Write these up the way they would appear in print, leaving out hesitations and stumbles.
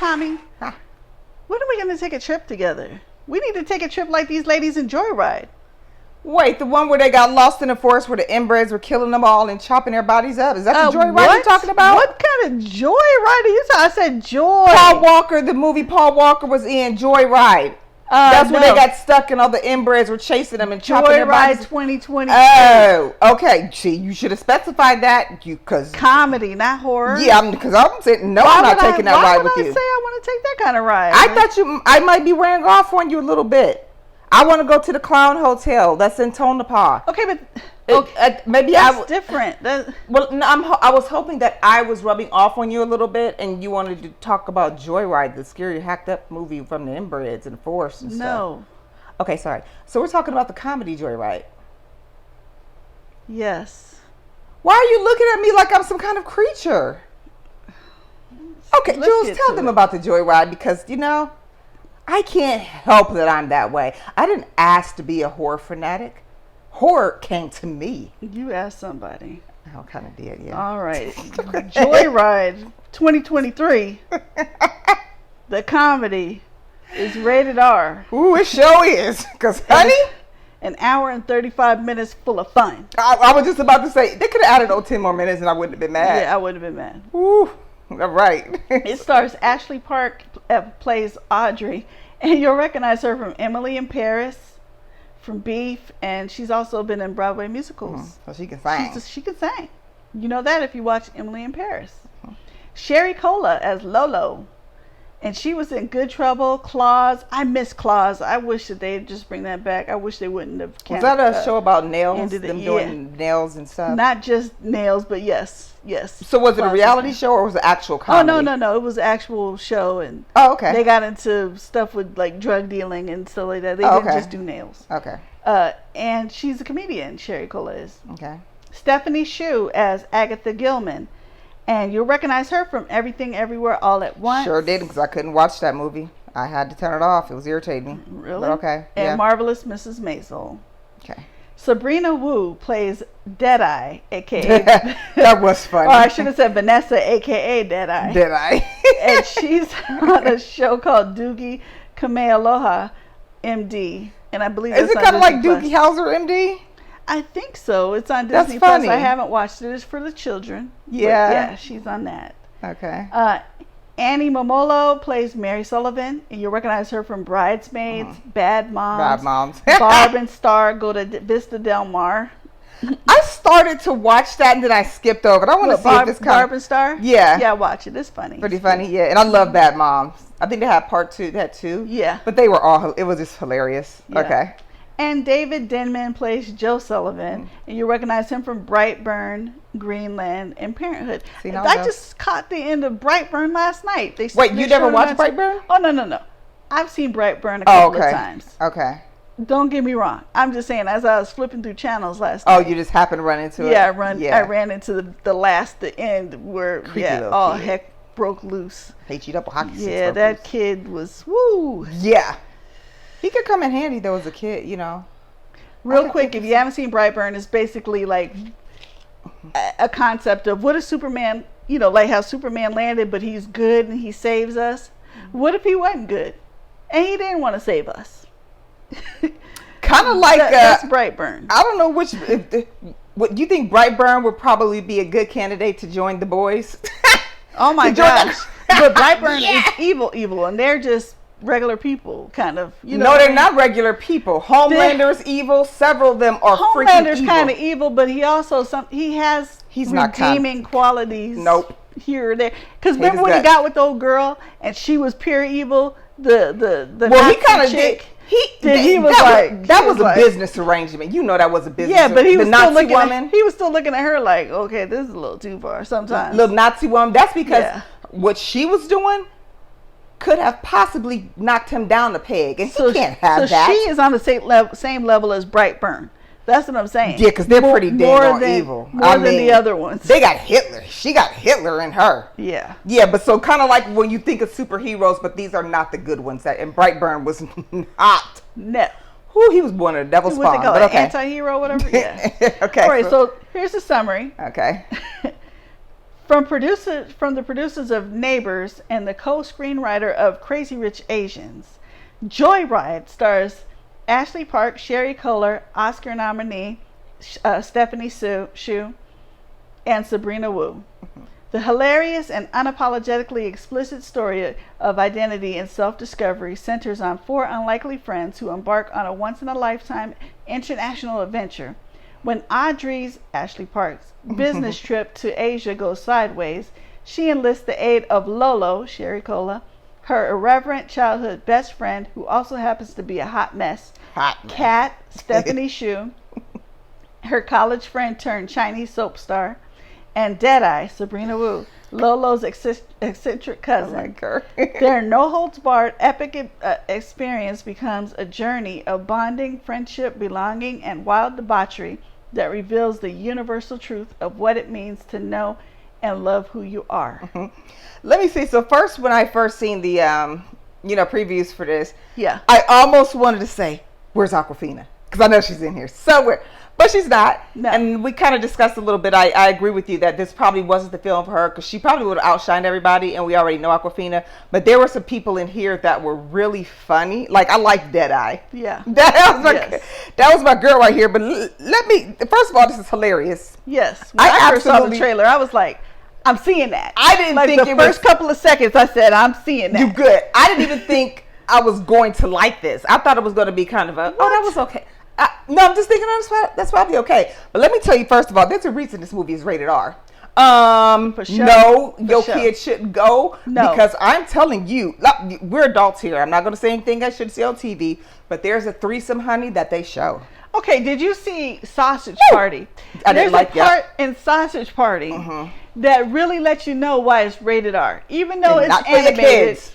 Thommi, when are we going to take a trip together? We need to take a trip like these ladies in Joyride. Wait, the one where they got lost in the forest where the inbreds were killing them all and chopping their bodies up? Is that the Joyride you're talking about? What kind of Joyride are you talking? I said Joy. Paul Walker, the movie Paul Walker was in, Joyride. That's where they got stuck and all the inbreds were chasing them and chopping their bodies. Joyride 2020. Oh, okay. See, you should have specified that. Cause comedy, not horror. Yeah, because I'm saying, no, I'm not taking that ride with you. Why would I say I want to take that kind of ride? I thought I might be wearing off on you a little bit. I want to go to the Clown Hotel. That's in Tonopah. Okay, but maybe that's different. Well, no, I was hoping that I was rubbing off on you a little bit, and you wanted to talk about Joyride, the scary, hacked up movie from the inbreds and the forest and stuff. No. Okay, sorry. So we're talking about the comedy Joyride. Yes. Why are you looking at me like I'm some kind of creature? Okay, Jules, tell them about the Joyride because, I can't help that I'm that way. I didn't ask to be a horror fanatic. Horror came to me. You asked somebody. I kind of did, yeah. All right. Joyride 2023. The comedy is rated R. Ooh, it sure is. Because, honey, an hour and 35 minutes full of fun. I was just about to say, they could have added 10 more minutes and I wouldn't have been mad. Yeah, I wouldn't have been mad. Ooh. All right. It stars Ashley Park plays Audrey, and you'll recognize her from Emily in Paris, from Beef, and she's also been in Broadway musicals. So she can sing. She can sing. You know that if you watch Emily in Paris. Sherry Cola as Lolo, and she was in Good Trouble, Claws. I miss Claws. I wish that they'd just bring that back. I wish they wouldn't have. Was that a show about nails? Doing nails and stuff? Not just nails, but yes. So was it a reality show or was it actual comedy? Oh, no. It was an actual show. And okay. They got into stuff with like drug dealing and stuff like that. They didn't just do nails. Okay. And she's a comedian, Sherry Cola is. Okay. Stephanie Shu as Agatha Gilman. And you'll recognize her from Everything Everywhere All at Once. Sure did, because I couldn't watch that movie. I had to turn it off. It was irritating me. Really? But okay. And Marvelous Mrs. Maisel. Okay. Sabrina Wu plays Deadeye, a.k.a. That was funny. Or I should have said Vanessa, a.k.a. Deadeye. Deadeye. And she's on a show called Doogie Kamealoha, M.D. And I believe is it kind of like Doogie Howser, M.D.? I think so. It's on Disney Plus. I haven't watched it. It's for the children. Yeah. Yeah, she's on that. Okay. Annie Momolo plays Mary Sullivan, and you'll recognize her from Bridesmaids, Bad Moms. Barb and Star go to Vista Del Mar. I started to watch that and then I skipped over it. I want to see if this Barb and Star? Yeah. Yeah, watch it. It's funny. Pretty funny, yeah. And I love Bad Moms. I think they had part 2. They had 2. Yeah. But they were all, it was just hilarious. Yeah. Okay. And David Denman plays Joe Sullivan, and you recognize him from Brightburn, Greenland, and Parenthood. I just caught the end of Brightburn last night. Wait, you never watched Brightburn? Oh, no. I've seen Brightburn a couple of times. Okay. Don't get me wrong. I'm just saying, as I was flipping through channels last night. Oh, you just happened to run into it? Yeah, I ran into the end where, all heck broke loose. Hey, cheat up a hockey stick. Yeah, that kid was, woo. Yeah. He could come in handy though as a kid, Real quick, if you haven't seen Brightburn, it's basically like a concept of what if Superman, like how Superman landed, but he's good and he saves us. What if he wasn't good and he didn't want to save us? Kind of like that's Brightburn. I don't know which. What do you think? Brightburn would probably be a good candidate to join the boys. Oh my gosh! But Brightburn is evil, and they're just regular people, kind of. No, they're not regular people. Homelander is evil. Several of them are freaking evil. Homelander's kind of evil, but he also he's redeeming qualities. Nope. Here or there. Because remember when he got with the old girl and she was pure evil. The well, he kind of did. He was like that was a business arrangement. That was a business. Yeah, but he was still looking woman. He was still looking at her like, okay, this is a little too far. Sometimes little Nazi woman. That's because what she was doing could have possibly knocked him down a peg, and he can't have that. So she is on the same level as Brightburn. That's what I'm saying. Yeah, because they're pretty dang evil. More than the other ones. They got Hitler. She got Hitler in her. Yeah. Yeah, but so kind of like when you think of superheroes, but these are not the good ones. And Brightburn was not. No. Who he was born in a devil's spawn. What they call anti-hero, whatever. Yeah. Okay. All right. So here's the summary. Okay. From the producers of Neighbors and the co-screenwriter of Crazy Rich Asians, Joyride stars Ashley Park, Sherry Kohler, Oscar nominee Stephanie Hsu, and Sabrina Wu. The hilarious and unapologetically explicit story of identity and self-discovery centers on four unlikely friends who embark on a once-in-a-lifetime international adventure. When Audrey's, Ashley Park's, business trip to Asia goes sideways, she enlists the aid of Lolo, Sherry Cola, her irreverent childhood best friend, who also happens to be a hot mess, Kat, Stephanie Hsu, her college friend turned Chinese soap star, and Deadeye, Sabrina Wu, Lolo's eccentric cousin. Oh my God. Their no-holds-barred epic experience becomes a journey of bonding, friendship, belonging, and wild debauchery that reveals the universal truth of what it means to know and love who you are. Let me see. So first, when I first seen the previews for this, Yeah. I almost wanted to say, "Where's Aquafina?" Because I know she's in here somewhere, but she's not. No. And we kind of discussed a little bit. I agree with you that this probably wasn't the film for her, because she probably would have outshined everybody, and we already know Aquafina. But there were some people in here that were really funny. Like, I like Deadeye. Yeah. That was my girl right here. But let me. First of all, this is hilarious. Yes. When I first saw the absolutely- trailer, I was like, I'm seeing that. I didn't like think the it first was- couple of seconds I said, I'm seeing that. You good. I didn't even think I was going to like this. I thought it was going to be kind of a, oh, that was okay. No, I'm just thinking that's probably okay. But let me tell you, first of all, there's a reason this movie is rated R. For sure. No, For your sure. kid shouldn't go. No. Because I'm telling you, look, we're adults here. I'm not going to say anything I shouldn't see on TV, but there's a threesome, honey, that they show. Okay, did you see Sausage Party? I didn't like There's a part that. in Sausage Party that really lets you know why it's rated R. Even though And it's not for your animated, kids.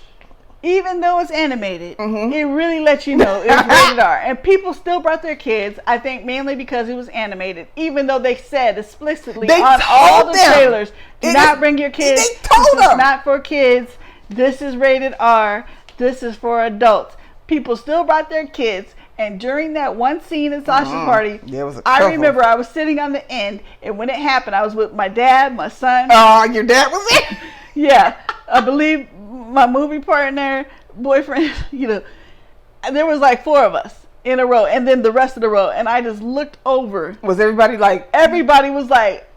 even though it's animated, it really lets you know it's rated R. And people still brought their kids, I think mainly because it was animated, even though they said explicitly They on all told the them. trailers, do It not is- bring your kids. they told This is them. not for kids. This is rated R. This is for adults. People still brought their kids. And during that one scene in Sausage Party, There was a I couple. remember I was sitting on the end, and when it happened, I was with my dad, my son. Oh, your dad was there? Yeah, I believe my movie partner, boyfriend, there was like four of us in a row, and then the rest of the row, and I just looked over. Was everybody like, Everybody was like,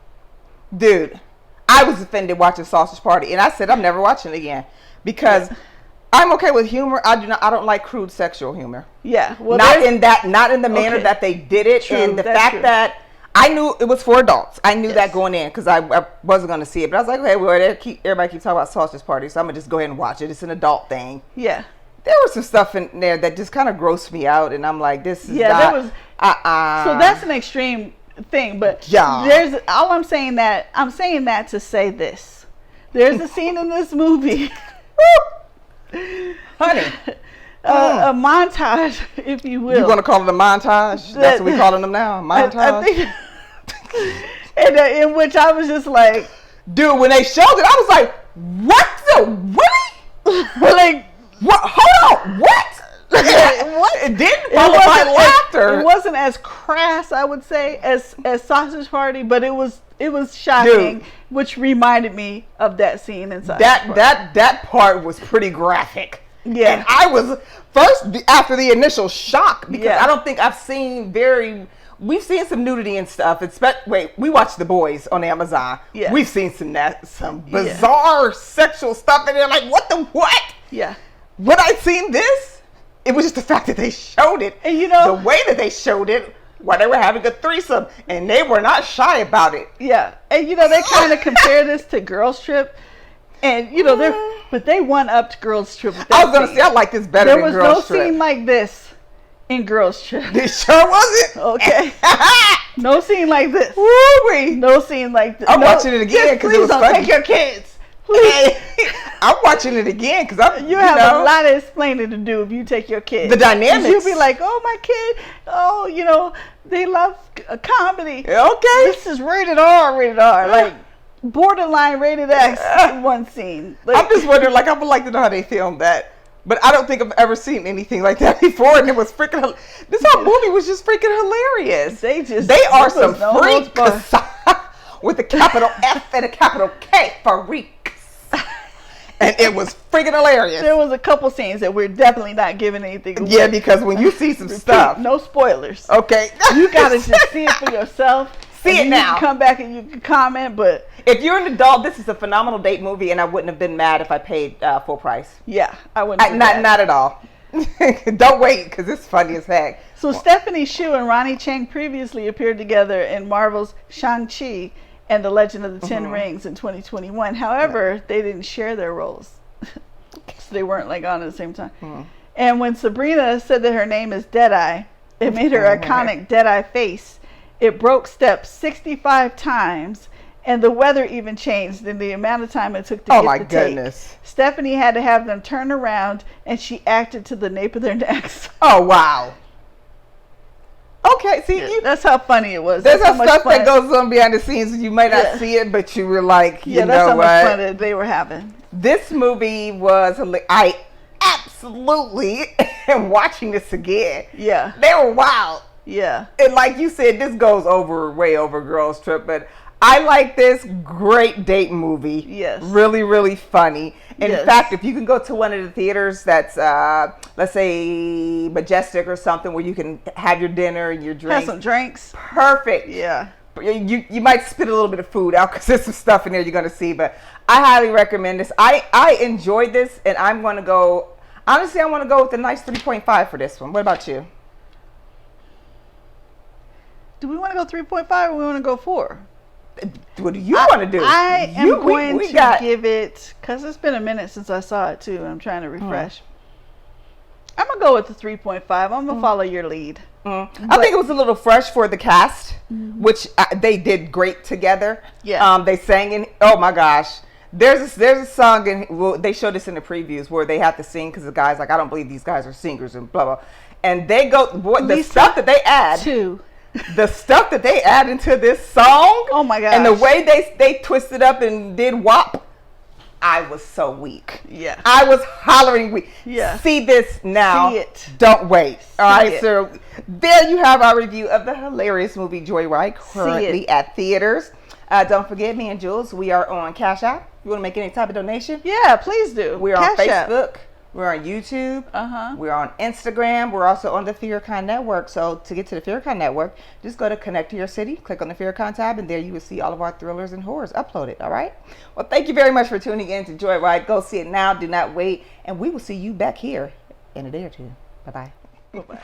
dude, I was offended watching Sausage Party, and I said I'm never watching it again, because I'm okay with humor. I don't like crude sexual humor. yeah. Well, Not there's- in the manner Okay. that they did it, True, and the that's fact true. that I knew it was for adults. I knew Yes. that going in, because I wasn't going to see it, but I was like, okay, well, everybody keeps talking about Sausage Party, so I'm gonna just go ahead and watch it. It's an adult thing. Yeah. There was some stuff in there that just kind of grossed me out, and I'm like, this is Yeah, not. there was. So So that's an extreme thing, but Yeah. there's all I'm saying that to say this. There's a scene in this movie, honey. a montage, if you will. You want to call it a montage? That's what we're calling them now. A montage. I think, and in which I was just like, Dude, when they showed it, I was like, what the? Really? like What? Hold on. What? what? It didn't follow my laughter. It wasn't as crass, I would say, as Sausage Party, but it was shocking, Dude. which reminded me of that scene in Sausage Party. that part was pretty graphic. Yeah. And I was first after the initial shock, because Yeah. I don't think I've seen we've seen some nudity and stuff. We watched The Boys on Amazon. Yeah. We've seen some bizarre sexual stuff in there. Like, what? Yeah. When I seen this, it was just the fact that they showed it. And the way that they showed it, while they were having a threesome, and they were not shy about it. Yeah, and they kind of compare this to Girls Trip, and but they one-upped Girls Trip. With that I was gonna scene. say I like this better There than was Girls no Trip. scene like this in Girls Trip. It sure wasn't. Okay, no scene like this. Woo-wee. No scene like this. I'm No, watching it again just 'cause it please was don't funny. take your kids. Please. I'm watching it again because I'm. You have a lot of explaining to do if you take your kids. The dynamics. You'll be like, oh, my kid, they love comedy. Okay. This is rated R. Like, borderline rated X in one scene. Like, I'm just wondering, I would like to know how they filmed that. But I don't think I've ever seen anything like that before, and it was freaking. This whole movie was just freaking hilarious. They are there some was no holds freaks. barred. with a capital F and a capital K for Freaks. And it was freaking hilarious. There was a couple scenes that we're definitely not giving anything away. Yeah, because when you see some stuff. No spoilers. Okay. You got to just see it for yourself. See it now. You can come back and you can comment, but if you're an adult, this is a phenomenal date movie, and I wouldn't have been mad if I paid full price. Yeah, I wouldn't. Not at all. Don't wait, because it's funny as heck. So Stephanie Hsu and Ronnie Chang previously appeared together in Marvel's Shang-Chi and the Legend of the Ten Rings in 2021. However, they didn't share their roles. So they weren't like on at the same time. And when Sabrina said that her name is Deadeye, it made her iconic Deadeye face. It broke steps 65 times, and the weather even changed in the amount of time it took to get the goodness. take. Stephanie had to have them turn around, and she acted to the nape of their necks. Oh, wow. Okay, see, that's how funny it was. There's some stuff that goes on behind the scenes, and you might not see it, but you were like, you know that's how what? much fun that they were having. This movie was, I absolutely am watching this again. Yeah. They were wild. Yeah. And like you said, this goes way over Girls Trip, but I like this. Great date movie. Yes. Really, really funny. In fact, if you can go to one of the theaters that's, let's say, Majestic or something, where you can have your dinner and your drinks. Have some drinks. Perfect. Yeah. You might spit a little bit of food out because there's some stuff in there you're going to see, but I highly recommend this. I enjoyed this, and I'm going to go, honestly, I want to go with a nice 3.5 for this one. What about you? Do we want to go 3.5 or we want to go 4? What do you want to do? I am going to give it, because it's been a minute since I saw it too, and I'm trying to refresh. I'm going to go with the 3.5. I'm going to follow your lead. I think it was a little fresh for the cast, which they did great together. Yeah. They sang in, oh my gosh. There's a song, and they showed this in the previews, where they have to sing because the guy's like, I don't believe these guys are singers and blah, blah. And they go, the stuff that they add. The stuff that they add into this song, oh my gosh, and the way they twisted up and did WAP, I was so weak. Yeah, I was hollering weak. Yeah, see this now. See it. Don't wait. All right, so there you have our review of the hilarious movie Joyride, currently at theaters. Don't forget, me and Jules, we are on Cash App. You want to make any type of donation? Yeah, please do. We're on Facebook. We're on YouTube. Uh-huh. We're on Instagram. We're also on the Fearcon Network. So to get to the Fearcon Network, just go to Connect to Your City, click on the Fearcon tab, and there you will see all of our thrillers and horrors uploaded. All right? Well, thank you very much for tuning in to Joyride. Go see it now. Do not wait. And we will see you back here in a day or two. Bye-bye. Bye-bye.